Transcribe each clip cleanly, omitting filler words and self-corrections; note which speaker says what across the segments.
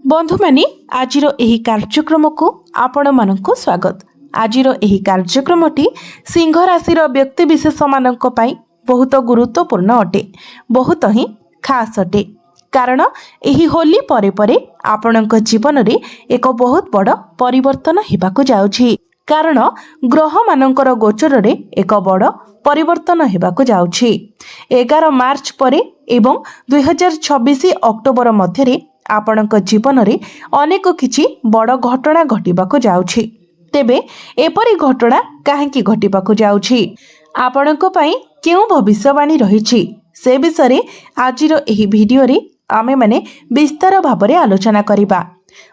Speaker 1: बंधु माने आजिर एही कार्यक्रम को आपण मानक स्वागत। आजिर एही कार्यक्रमटी सिंह राशि व्यक्ति विशेष मानक पई बहुत गुरुत्वपूर्ण अटे, बहुत ही खास अटे। कारण एही होली परे परे आपणक जीवन रे एक बहुत बड़ परिवर्तन हेबाकु जाउछि। कारण ग्रह मानकर गोचर रे एक बड़ परिवर्तन हेबाकु जाउछि। 11 मार्च परे एवं 2026 अक्टोबर मध्यरे आपणक जीवन रे अनेक किछि बड़ घटना घटिबाकु जाउछि। तेबे एपरि घटना काहेकि घटिबाकु जाउछि, आपणक पई केउ भविष्यवाणी रहिछि, से विषय आजिर एही भिडियो रे आमे माने विस्तार भाबरे आलोचना करिबा।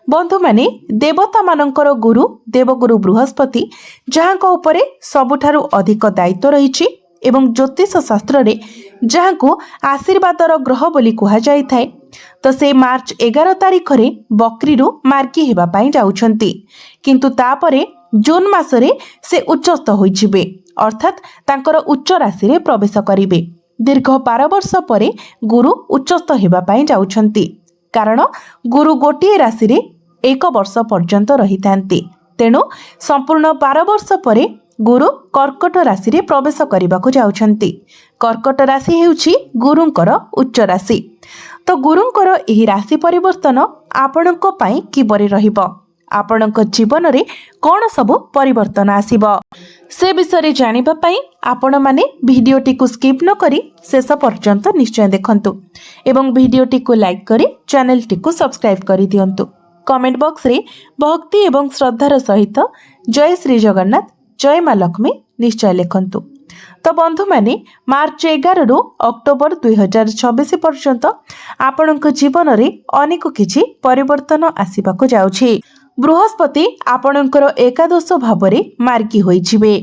Speaker 1: बंधु माने देवता मानकर गुरु देवगुरु बृहस्पति जहाँको उपरे सबुठारु अधिक दायित्व रहिछि एवं ज्योतिष शास्त्र रे जहाँको आशीर्वादर ग्रह बोली कुहा जाय थाए, तो से मार्च 11 तारिख रे बकरीरु मार्की हेबा पाई जाउछंती। किंतु तापरे जून मासरे से उच्चस्थ होइजिबे, अर्थात तांकर उच्च राशि रे प्रवेश करिवे। दीर्घ 12 वर्ष परे गुरु उच्चस्थ हेबा पाई जाउछंती। कारण गुरु गोटिए राशि रे 1 वर्ष पर्यंत रही थांती। तेणु संपूर्ण 12 वर्ष परे गुरु कर्कट राशि रे प्रवेश करने जाउछंती। कर्कट राशि हेउछि गुरुंकर उच्च राशि। तो गुरुंकर एही राशि परिवर्तन आपणक पई किबरी रहिबो, आपणक जीवन रे कोन सब परिवर्तन आसीबो, से विषय जानिबा पई आपण माने भिडियोटी को स्किप न करी शेष पर्यंत निश्चय देखंतु एवं भिडियोटी को लाइक करी चैनलटी को सब्सक्राइब करी दियंतु। कमेंट बॉक्स रे भक्ति एवं श्रद्धार सहित जय श्री जगन्नाथ जय मां लक्ष्मी निश्चय लिखंतु। तो बंधु माने मार्च 11 रु अक्टोबर 2026 पर्यंत आपणक जीवन रे अनेक किछि परिवर्तन आसीबाकु जाउछि। बृहस्पति आपणकर एकादश भावरे मार्गी होइजिबे।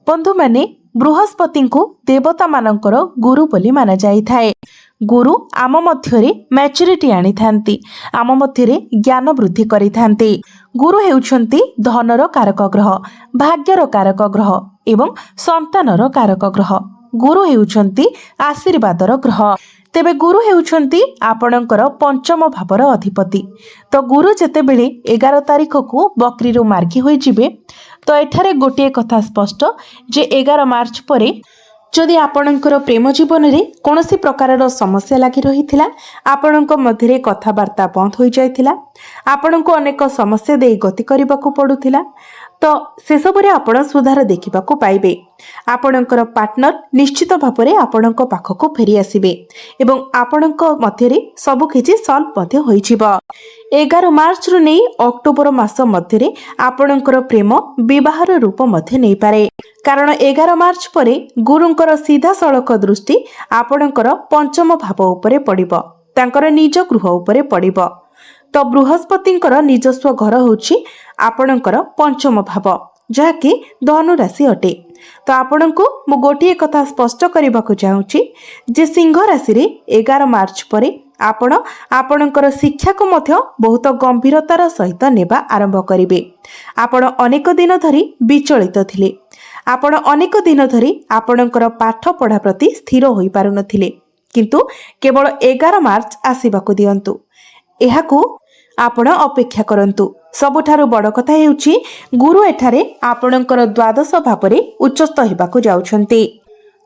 Speaker 1: बंधु माने बृहस्पति को देवता मानकर गुरु बोली माना जाई थाए। गुरु आम मध्यरे मैच्योरिटी आनी थांती, आम मध्यरे ज्ञान वृद्धि करि थांती। गुरु हेउछंती धनर कारक ग्रह, भाग्यर कारक ग्रह एवं संतानर कारक ग्रह। गुरु हेउछंती आशीर्वादर ग्रह। तेबे गुरु हेउछंती आपणकर पंचम भावर अधिपति। तो गुरु जेतेबेले 11 तारिख को बकरीरु मार्गी होई जिबे, तो एठारे गोटे कथा स्पष्ट जे 11 मार्च परे जदि आपणकर प्रेम जीवन रे कोनोसी प्रकारर समस्या लागि रहिथिला, आपणक मध्यरे कथावार्ता बंद होई जायथिला, आपणको अनेक समस्या देई गति करबाकू पडुथिला, तो से सबरे आपण सुधार देखिबाकू पाइबे। आपणकर पार्टनर निश्चित भावरे आपणक पाखको फेरी आसीबे एवं आपणक मध्यरे सब किछि सॉल्व मध्ये होई जिवो। 11 मार्च रु नै अक्टोबर मास मध्यरे आपणकर प्रेम विवाहर रूप मध्ये नै पारे। कारण 11 मार्च परे गुरुंकर सीधा सड़क दृष्टि आपणकर पंचम भाव उपरे पड़िबो, तांकर निज गृह उपरे पड़िबो। तो बृहस्पतिंकर निजस्व घर होछि आपणकर पंचम भाव, जहाँकि धनु राशि अटे। तो आपणको मु गोटिए कथा स्पष्ट करबाकू चाहूछि जे सिंह राशि रे 11 मार्च परे आपण आपणकर शिक्षा को मध्य बहुत गंभीरतार सहित नेबा आरंभ करिवे। आपण अनेक दिन धरी विचलित थिले, आपण अनेक दिन धरी आपणकर पाठ पढ़ा प्रति स्थिर होई पारु नथिले, किंतु केवल 11 मार्च आसीबाकू दियंतु, एहाकू आपण अपेक्षा करंतु। सबुठारु बड़ कथा हेउछि गुरु एठारे आपणकर द्वादश भावरे उच्चस्थ हेबाकू जाउछंती।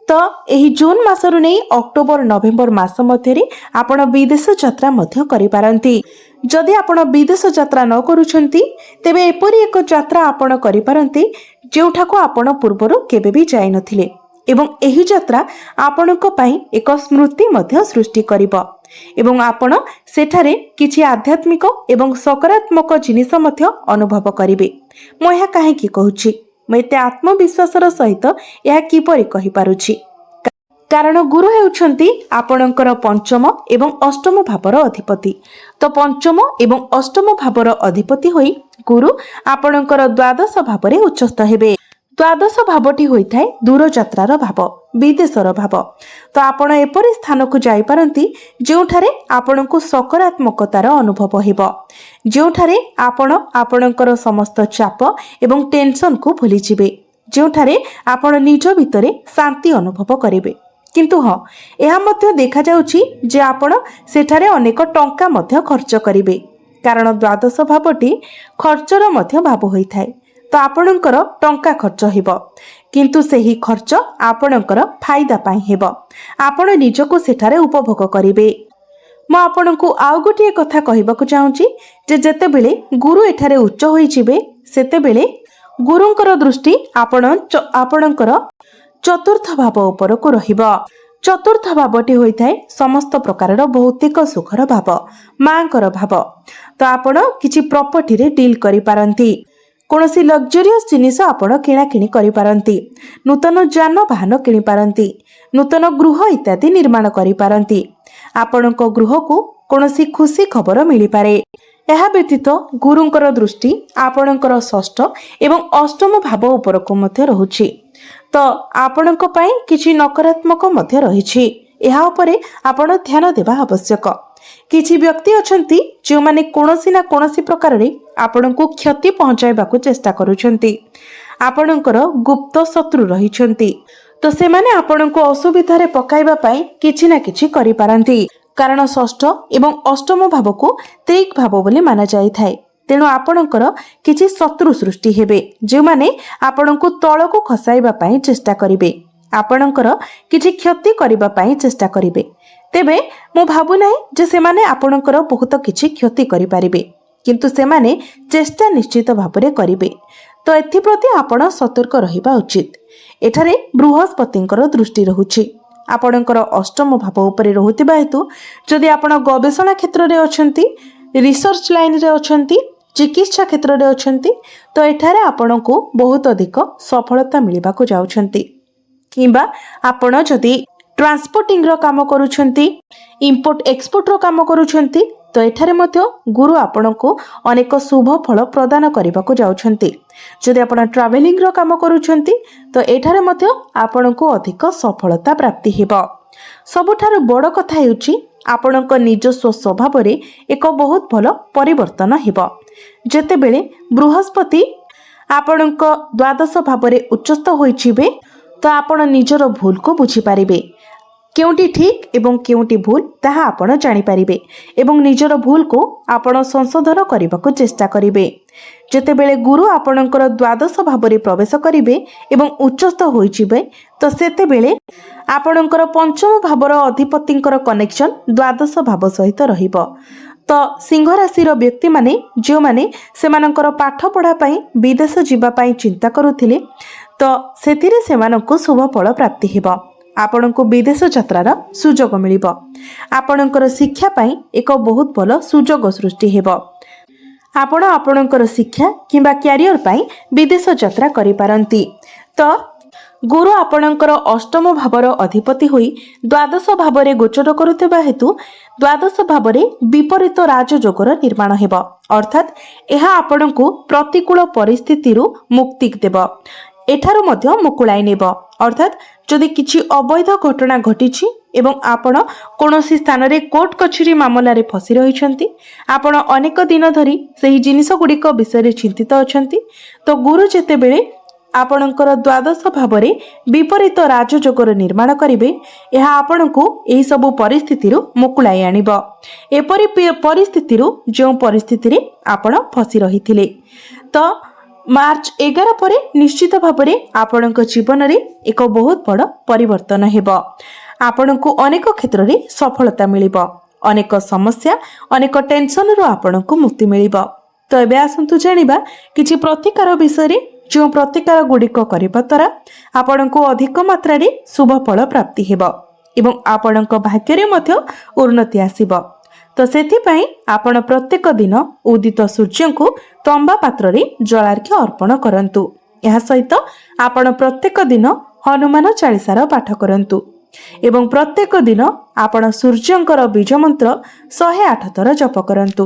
Speaker 1: तो एही जून मासरु नै अक्टोबर नवेम्बर मास मध्यरे आपण विदेश यात्रा मध्य करि पारंती। जदि आपण विदेश यात्रा न करूछंती, तेबे एपरि एक यात्रा आपण करि पारंती जेउठाको आपण पूर्वरु केबे भी जाय नथिले एवं एही यात्रा आपणक पई एक स्मृति मध्य सृष्टि करिवो एवं आपण सेठारे किछि आध्यात्मिक एवं सकारात्मक जिनिस मध्य अनुभव करिवे। मो ଏହା काहेकि कहूछि, मैं एते आत्मविश्वासर सहित यह किपरि कहि पारुछि, कारण गुरु हेउछंती आपणकर पंचम एवं अष्टम भावर अधिपति। तो पंचम एवं अष्टम भावर अधिपति होई गुरु आपणकर द्वादश भावरे उच्चस्थ हेबे। द्वादश भावटी होइथाय दूर यात्रार भाव, विदेशर भाव। तो आपण एपरि स्थान को जाई पारंती जेउठारे आपणको सकारात्मकतार अनुभव हेबो, जेउठारे आपण आपणकर समस्त चाप एवं टेंशन को भूली जिवे, जेउठारे आपण निज भितरे शांति अनुभव करिवे। किंतु हाँ, यह मध्य देखा जाउछि जे आपण सेठारे अनेक टंका मध्य खर्च करिवे, କାରଣ ଦ୍ୱାଦଶ ଭାବଟି ଖର୍ଚ୍ଚର ମଧ୍ୟ ଭାବ ହୋଇଥାଏ। ତ ଆପଣଙ୍କର ଟଙ୍କା ଖର୍ଚ୍ଚ ହେବ, କିନ୍ତୁ ସେହି ଖର୍ଚ୍ଚ ଆପଣଙ୍କର ଫାଇଦା ପାଇଁ ହେବ। ଆପଣ ନିଜକୁ ସେଠାରେ ଉପଭୋଗ କରିବେ। ମୁଁ ଆପଣଙ୍କୁ ଆଉ ଗୋଟିଏ କଥା କହିବାକୁ ଚାହୁଁଛି ଯେ ଯେତେବେଳେ ଗୁରୁ ଏଠାରେ ଉଚ୍ଚ ହୋଇଯିବେ ସେତେବେଳେ ଗୁରୁଙ୍କର ଦୃଷ୍ଟି ଆପଣଙ୍କର ଚତୁର୍ଥ ଭାବ ଉପରକୁ ରହିବ। ଚତୁର୍ଥ ଭାବଟି ହୋଇଥାଏ ସମସ୍ତ ପ୍ରକାରର ଭୌତିକ ସୁଖର ଭାବ, ମାଙ୍କର ଭାବ। ତ ଆପଣ କିଛି ପ୍ରପର୍ଟିରେ ଡିଲ୍ କରିପାରନ୍ତି, କୌଣସି ଲକ୍ଜରିୟସ୍ ଜିନିଷ ଆପଣ କିଣାକିଣି କରିପାରନ୍ତି, ନୂତନ ଯାନବାହନ କିଣିପାରନ୍ତି, ନୂତନ ଗୃହ ଇତ୍ୟାଦି ନିର୍ମାଣ କରିପାରନ୍ତି। ଆପଣଙ୍କ ଗୃହକୁ କୌଣସି ଖୁସି ଖବର ମିଳିପାରେ। ଏହା ବ୍ୟତୀତ ଗୁରୁଙ୍କର ଦୃଷ୍ଟି ଆପଣଙ୍କର ଷଷ୍ଠ ଏବଂ ଅଷ୍ଟମ ଭାବ ଉପରକୁ ମଧ୍ୟ ରହୁଛି। ତ ଆପଣଙ୍କ ପାଇଁ କିଛି ନକାରାତ୍ମକ ମଧ୍ୟ ରହିଛି, ଏହା ଉପରେ ଆପଣ ଧ୍ୟାନ ଦେବା ଆବଶ୍ୟକ। କିଛି ବ୍ୟକ୍ତି ଅଛନ୍ତି ଯେଉଁମାନେ କୌଣସି ନା କୌଣସି ପ୍ରକାରରେ ଆପଣଙ୍କୁ କ୍ଷତି ପହଞ୍ଚାଇବାକୁ ଚେଷ୍ଟା କରୁଛନ୍ତି। ଆପଣଙ୍କର ଗୁପ୍ତ ଶତ୍ରୁ ରହିଛନ୍ତି, ତ ସେମାନେ ଆପଣଙ୍କୁ ଅସୁବିଧାରେ ପକାଇବା ପାଇଁ କିଛି ନା କିଛି କରିପାରନ୍ତି। କାରଣ ଷଷ୍ଠ ଏବଂ ଅଷ୍ଟମ ଭାବକୁ ତ୍ରିକ୍ ଭାବ ବୋଲି ମାନାଯାଇଥାଏ। ତେଣୁ ଆପଣଙ୍କର କିଛି ଶତ୍ରୁ ସୃଷ୍ଟି ହେବେ ଯେଉଁମାନେ ଆପଣଙ୍କୁ ତଳକୁ ଖସାଇବା ପାଇଁ ଚେଷ୍ଟା କରିବେ, ଆପଣଙ୍କର କିଛି କ୍ଷତି କରିବା ପାଇଁ ଚେଷ୍ଟା କରିବେ। ତେବେ ମୁଁ ଭାବୁନାହିଁ ଯେ ସେମାନେ ଆପଣଙ୍କର ବହୁତ କିଛି କ୍ଷତି କରିପାରିବେ, କିନ୍ତୁ ସେମାନେ ଚେଷ୍ଟା ନିଶ୍ଚିତ ଭାବରେ କରିବେ। ତ ଏଥିପ୍ରତି ଆପଣ ସତର୍କ ରହିବା ଉଚିତ। ଏଠାରେ ବୃହସ୍ପତିଙ୍କର ଦୃଷ୍ଟି ରହୁଛି ଆପଣଙ୍କର ଅଷ୍ଟମ ଭାବ ଉପରେ ରହୁଥିବା ହେତୁ ଯଦି ଆପଣ ଗବେଷଣା କ୍ଷେତ୍ରରେ ଅଛନ୍ତି, ରିସର୍ଚ୍ଚ ଲାଇନରେ ଅଛନ୍ତି, ଚିକିତ୍ସା କ୍ଷେତ୍ରରେ ଅଛନ୍ତି, ତ ଏଠାରେ ଆପଣଙ୍କୁ ବହୁତ ଅଧିକ ସଫଳତା ମିଳିବାକୁ ଯାଉଛନ୍ତି। କିମ୍ବା ଆପଣ ଯଦି ଟ୍ରାନ୍ସପୋର୍ଟିଂର କାମ କରୁଛନ୍ତି, ଇମ୍ପୋର୍ଟ ଏକ୍ସପୋର୍ଟର କାମ କରୁଛନ୍ତି, ତ ଏଠାରେ ମଧ୍ୟ ଗୁରୁ ଆପଣଙ୍କୁ ଅନେକ ଶୁଭ ଫଳ ପ୍ରଦାନ କରିବାକୁ ଯାଉଛନ୍ତି। ଯଦି ଆପଣ ଟ୍ରାଭେଲିଂର କାମ କରୁଛନ୍ତି, ତ ଏଠାରେ ମଧ୍ୟ ଆପଣଙ୍କୁ ଅଧିକ ସଫଳତା ପ୍ରାପ୍ତି ହେବ। ସବୁଠାରୁ ବଡ଼ କଥା ହେଉଛି ଆପଣଙ୍କ ନିଜସ୍ୱ ସ୍ୱଭାବରେ ଏକ ବହୁତ ଭଲ ପରିବର୍ତ୍ତନ ହେବ। ଯେତେବେଳେ ବୃହସ୍ପତି ଆପଣଙ୍କ ଦ୍ୱାଦଶ ଭାବରେ ଉଚ୍ଚସ୍ଥ ହୋଇଯିବେ, ତ ଆପଣ ନିଜର ଭୁଲକୁ ବୁଝିପାରିବେ। କେଉଁଠି ଠିକ୍ ଏବଂ କେଉଁଠି ଭୁଲ ତାହା ଆପଣ ଜାଣିପାରିବେ ଏବଂ ନିଜର ଭୁଲକୁ ଆପଣ ସଂଶୋଧନ କରିବାକୁ ଚେଷ୍ଟା କରିବେ। ଯେତେବେଳେ ଗୁରୁ ଆପଣଙ୍କର ଦ୍ୱାଦଶ ଭାବରେ ପ୍ରବେଶ କରିବେ ଏବଂ ଉଚ୍ଚସ୍ଥ ହୋଇଯିବେ, ତ ସେତେବେଳେ ଆପଣଙ୍କର ପଞ୍ଚମ ଭାବର ଅଧିପତିଙ୍କର କନେକ୍ସନ ଦ୍ୱାଦଶ ଭାବ ସହିତ ରହିବ। ତ ସିଂହ ରାଶିର ବ୍ୟକ୍ତିମାନେ ଯେଉଁମାନେ ସେମାନଙ୍କର ପାଠପଢ଼ା ପାଇଁ ବିଦେଶ ଯିବା ପାଇଁ ଚିନ୍ତା କରୁଥିଲେ, ତ ସେଥିରେ ସେମାନଙ୍କୁ ଶୁଭ ଫଳ ପ୍ରାପ୍ତି ହେବ। ଆପଣଙ୍କୁ ବିଦେଶ ଯାତ୍ରାର ସୁଯୋଗ ମିଳିବ। ଆପଣଙ୍କର ଶିକ୍ଷା ପାଇଁ ଏକ ବହୁତ ଭଲ ସୁଯୋଗ ସୃଷ୍ଟି ହେବ। ଆପଣ ଆପଣଙ୍କର ଶିକ୍ଷା କିମ୍ବା କ୍ୟାରିୟର ପାଇଁ ବିଦେଶ ଯାତ୍ରା କରିପାରନ୍ତି। ତ ଗୁରୁ ଆପଣଙ୍କର ଅଷ୍ଟମ ଭାବର ଅଧିପତି ହୋଇ ଦ୍ୱାଦଶ ଭାବରେ ଗୋଚର କରୁଥିବା ହେତୁ ଦ୍ୱାଦଶ ଭାବରେ ବିପରୀତ ରାଜଯୋଗର ନିର୍ମାଣ ହେବ। ଅର୍ଥାତ୍ ଏହା ଆପଣଙ୍କୁ ପ୍ରତିକୂଳ ପରିସ୍ଥିତିରୁ ମୁକ୍ତି ଦେବ, ଏଠାରୁ ମଧ୍ୟ ମୁକୁଳାଇ ନେବ। ଅର୍ଥାତ୍ ଯଦି କିଛି ଅବୈଧ ଘଟଣା ଘଟିଛି ଏବଂ ଆପଣ କୌଣସି ସ୍ଥାନରେ କୋର୍ଟ କଚେରୀ ମାମଲାରେ ଫସି ରହିଛନ୍ତି, ଆପଣ ଅନେକ ଦିନ ଧରି ସେହି ଜିନିଷ ଗୁଡ଼ିକ ବିଷୟରେ ଚିନ୍ତିତ ଅଛନ୍ତି, ତ ଗୁରୁ ଯେତେବେଳେ ଆପଣଙ୍କର ଦ୍ୱାଦଶ ଭାବରେ ବିପରୀତ ରାଜଯୋଗର ନିର୍ମାଣ କରିବେ, ଏହା ଆପଣଙ୍କୁ ଏହିସବୁ ପରିସ୍ଥିତିରୁ ମୁକୁଳାଇ ଆଣିବ। ଏପରି ପରିସ୍ଥିତିରୁ ଯେଉଁ ପରିସ୍ଥିତିରେ ଆପଣ ଫସି ରହିଥିଲେ। ତ ମାର୍ଚ୍ଚ 11 ପରେ ନିଶ୍ଚିତ ଭାବରେ ଆପଣଙ୍କ ଜୀବନରେ ଏକ ବହୁତ ବଡ଼ ପରିବର୍ତ୍ତନ ହେବ। ଆପଣଙ୍କୁ ଅନେକ କ୍ଷେତ୍ରରେ ସଫଳତା ମିଳିବ, ଅନେକ ସମସ୍ୟା, ଅନେକ ଟେନସନରୁ ଆପଣଙ୍କୁ ମୁକ୍ତି ମିଳିବ। ତ ଏବେ ଆସନ୍ତୁ ଜାଣିବା କିଛି ପ୍ରତିକାର ବିଷୟରେ, ଯେଉଁ ପ୍ରତିକାର ଗୁଡ଼ିକ କରିବା ଦ୍ୱାରା ଆପଣଙ୍କୁ ଅଧିକ ମାତ୍ରାରେ ଶୁଭ ଫଳ ପ୍ରାପ୍ତି ହେବ ଏବଂ ଆପଣଙ୍କ ଭାଗ୍ୟରେ ମଧ୍ୟ ଉନ୍ନତି ଆସିବ। ତ ସେଥିପାଇଁ ଆପଣ ପ୍ରତ୍ୟେକ ଦିନ ଉଦିତ ସୂର୍ଯ୍ୟଙ୍କୁ ତମ୍ବା ପାତ୍ରରେ ଜଳାର୍ଘ୍ୟ ଅର୍ପଣ କରନ୍ତୁ। ଏହା ସହିତ ଆପଣ ପ୍ରତ୍ୟେକ ଦିନ ହନୁମାନ ଚାଳିଶାର ପାଠ କରନ୍ତୁ ଏବଂ ପ୍ରତ୍ୟେକ ଦିନ ଆପଣ ସୂର୍ଯ୍ୟଙ୍କର ବୀଜ ମନ୍ତ୍ର 108 ଥର ଜପ କରନ୍ତୁ।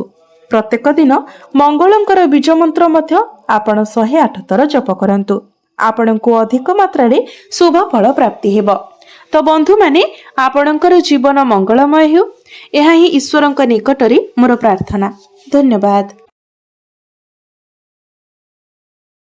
Speaker 1: ପ୍ରତ୍ୟେକ ଦିନ ମଙ୍ଗଳଙ୍କର ବୀଜ ମନ୍ତ୍ର ମଧ୍ୟ ଆପଣ 108 ଥର ଜପ କରନ୍ତୁ। ଆପଣଙ୍କୁ ଅଧିକ ମାତ୍ରାରେ ଶୁଭ ଫଳ ପ୍ରାପ୍ତି ହେବ। ତ ବନ୍ଧୁମାନେ, ଆପଣଙ୍କର ଜୀବନ ମଙ୍ଗଳମୟ ହେଉ, ଏହା ହିଁ ଈଶ୍ୱରଙ୍କ ନିକଟରେ ମୋର ପ୍ରାର୍ଥନା। ଧନ୍ୟବାଦ।